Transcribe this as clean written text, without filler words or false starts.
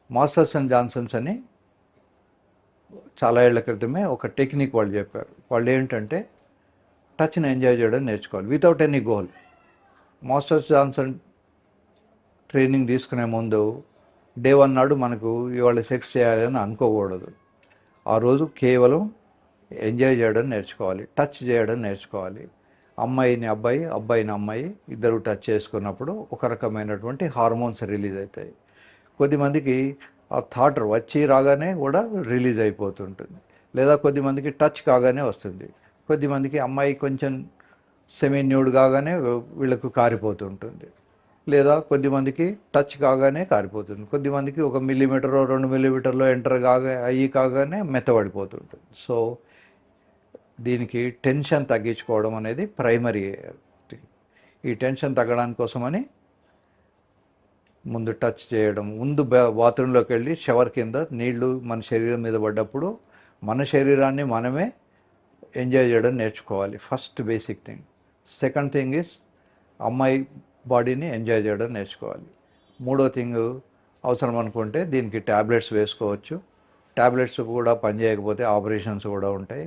Masters and Johnson's అని చాలా ఏళ్ల క్రితమే ఒక టెక్నిక్ వాళ్ళు చెప్పారు. వాళ్ళు ఏంటంటే టచ్ని ఎంజాయ్ చేయడం నేర్చుకోవాలి without any goal. Masters Johnson training తీసుకునే ముందు డే 1 నాడు మనకు ఇవాళ సెక్స్ చేయాలని అనుకోకూడదు. ఆ రోజు కేవలం ఎంజాయ్ చేయడం నేర్చుకోవాలి, టచ్ చేయడం నేర్చుకోవాలి. అమ్మాయిని అబ్బాయి, అబ్బాయిని అమ్మాయి ఇద్దరు టచ్ చేసుకున్నప్పుడు ఒక రకమైనటువంటి హార్మోన్స్ రిలీజ్ అవుతాయి. కొద్దిమందికి ఆ థాట్ వచ్చి రాగానే కూడా రిలీజ్ అయిపోతుంటుంది, లేదా కొద్దిమందికి టచ్ కాగానే వస్తుంది. కొద్దిమందికి అమ్మాయి కొంచెం సెమీ న్యూడ్ కాగానే వీళ్ళకు కారిపోతుంటుంది, లేదా కొద్దిమందికి టచ్ కాగానే కారిపోతుంది. కొద్దిమందికి 1 మిల్లీమీటరో 2 మిల్లీమీటర్లో ఎంటర్ కాగానే మెత్తబడిపోతుంటుంది. సో దీనికి టెన్షన్ తగ్గించుకోవడం అనేది ప్రైమరీ. ఈ టెన్షన్ తగ్గడానికి కోసమని ముందు టచ్ చేయడం, ముందు బాత్రూంలోకి వెళ్ళి షవర్ కింద నీళ్లు మన శరీరం మీద పడ్డప్పుడు మన శరీరాన్ని మనమే ఎంజాయ్ చేయడం నేర్చుకోవాలి. First basic thing. Second thing is అమ్మాయి బాడీని ఎంజాయ్ చేయడం నేర్చుకోవాలి. మూడో థింగ్, అవసరం అనుకుంటే దీనికి ట్యాబ్లెట్స్ వేసుకోవచ్చు. ట్యాబ్లెట్స్ కూడా పనిచేయకపోతే ఆపరేషన్స్ కూడా ఉంటాయి.